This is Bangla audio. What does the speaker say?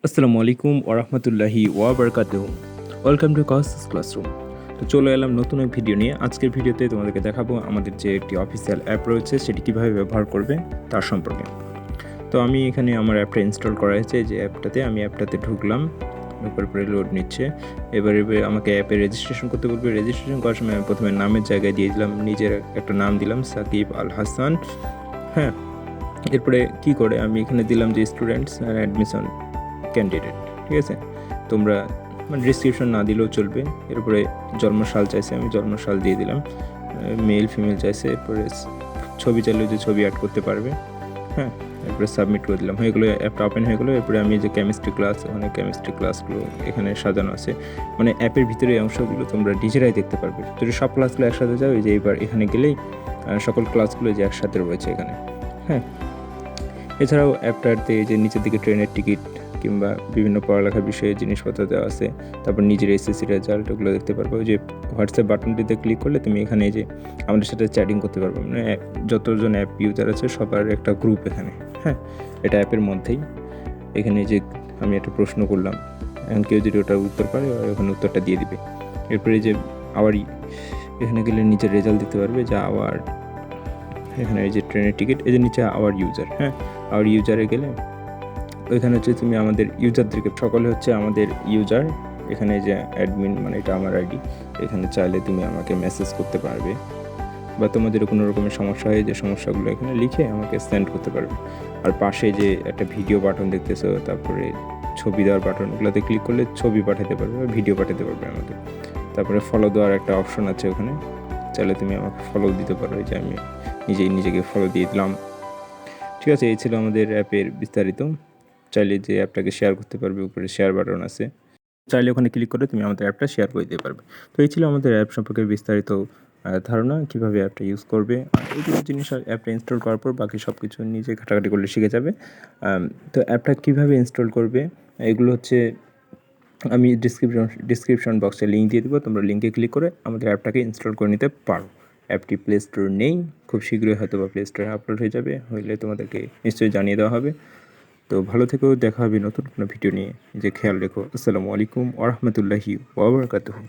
আসসালামু আলাইকুম ওরহমতুল্লাহি ওয়াবারকাতুহু। Welcome to Kawsar's classroom. তো চলে এলাম নতুন এক ভিডিও নিয়ে। আজকের ভিডিওতে তোমাদেরকে দেখাবো আমাদের যে একটি অফিসিয়াল অ্যাপ রয়েছে সেটি কীভাবে ব্যবহার করবে তার সম্পর্কে। তো আমি এখানে আমার অ্যাপটা ইনস্টল করা হয়েছে, যে অ্যাপটাতে ঢুকলাম, ঢোকার পরে লোড নিচ্ছে। এবারে আমাকে অ্যাপে রেজিস্ট্রেশন করতে বলবে। রেজিস্ট্রেশন করার সময় আমি প্রথমে নামের জায়গায় দিয়ে দিলাম, নিজের একটা নাম দিলাম সাকিব আল হাসান। হ্যাঁ, এরপরে কি করে আমি এখানে দিলাম যে স্টুডেন্টস আর অ্যাডমিশন ক্যান্ডিডেট। ঠিক আছে, তোমরা মানে ডিসক্রিপশন না দিলেও চলবে। এরপরে জন্মসাল চাইছে, আমি জন্মসাল দিয়ে দিলাম। মেল ফিমেল চাইছে, এরপরে ছবি চাইলেও যে ছবি অ্যাড করতে পারবে। হ্যাঁ, এরপরে সাবমিট করে দিলাম, হয়ে গেলো, অ্যাপটা ওপেন হয়ে গেলো। এরপরে আমি যে কেমিস্ট্রি ক্লাস, কেমিস্ট্রি ক্লাসগুলো এখানে সাজানো আছে, মানে অ্যাপের ভিতরে এই অংশগুলো তোমরা নিজেরাই দেখতে পারবে। যদি সব ক্লাসগুলো একসাথে যাও, এই যে এবার এখানে গেলেই সকল ক্লাসগুলো যে একসাথে রয়েছে এখানে। হ্যাঁ, এছাড়াও অ্যাপটাতে যে নিচের দিকে ট্রেনের টিকিট কিংবা বিভিন্ন পড়ালেখার বিষয়ে জিনিসপত্র দেওয়া আছে। তারপর নিজের এসএসসি রেজাল্ট ওগুলো দেখতে পারবো। ওই যে হোয়াটসঅ্যাপ বাটনটিতে ক্লিক করলে তুমি এখানে যে আমাদের সাথে চ্যাটিং করতে পারবে, মানে যতজন অ্যাপ ইউজার আছে সবার একটা গ্রুপ এখানে। হ্যাঁ, এটা অ্যাপের মধ্যেই। এখানে যে আমি একটা প্রশ্ন করলাম, এখন কেউ যদি ওটার উত্তর পারে ওখানে উত্তরটা দিয়ে দিবে। এরপরে যে আবার এখানে গেলে নিজের রেজাল্ট দিতে পারবে, যা আবার এখানে এই যে ট্রেনের টিকিট, এই যে নিচে আওয়ার ইউজার। হ্যাঁ, আওয়ার ইউজারে গেলে ওইখানে হচ্ছে তুমি আমাদের ইউজারদেরকে, সকলে হচ্ছে আমাদের ইউজার। এখানে যে অ্যাডমিন, মানে এটা আমার আইডি। এখানে চাইলে তুমি আমাকে মেসেজ করতে পারবে, বা তোমাদের কোনো রকমের সমস্যা হয়, যে সমস্যাগুলো এখানে লিখে আমাকে সেন্ড করতে পারবে। আর পাশে যে একটা ভিডিও বাটন দেখতেছো, তারপরে ছবি দেওয়ার বাটন, ওগুলোতে ক্লিক করলে ছবি পাঠাতে পারবে বা ভিডিও পাঠাতে পারবে আমাকে। তারপরে ফলো দেওয়ার একটা অপশন আছে ওখানে, চাইলে তুমি আমাকে ফলো দিতে পারো। যে আমি নিজেকে ফলো দিয়ে দিলাম। ঠিক আছে, এই ছিল আমাদের অ্যাপের বিস্তারিত। চাইলে যে অ্যাপটাকে শেয়ার করতে পারবে, উপরে শেয়ার বাটন আছে, চাইলে ওখানে ক্লিক করে তুমি আমাদের অ্যাপটা শেয়ার করে দিতে পারবে। তো এই ছিল আমাদের অ্যাপ সম্পর্কে বিস্তারিত ধারণা, কীভাবে অ্যাপটা ইউজ করবে। আর এইগুলো জিনিস অ্যাপটা ইনস্টল করার পর বাকি সব কিছু নিজে ঘাটাঘাটি করলে শিখে যাবে। তো অ্যাপটা কীভাবে ইনস্টল করবে এগুলো হচ্ছে আমি ডিসক্রিপশন বক্সে লিঙ্ক দিয়ে দেবো, তোমরা লিঙ্কে ক্লিক করে আমাদের অ্যাপটাকে ইনস্টল করে নিতে পারো। অ্যাপটি প্লে স্টোর নেই, খুব শীঘ্রই হয়তো বা প্লে স্টোরে আপলোড হয়ে যাবে, হইলে তোমাদেরকে নিশ্চয়ই জানিয়ে দেওয়া হবে। তো ভালো থেকেও, দেখা হবে নতুন কোনো ভিডিও নিয়ে। যে খেয়াল রেখো। আসসালামু আলাইকুম ওরহমতুল্লাহি ওয়াবারাকাতুহু।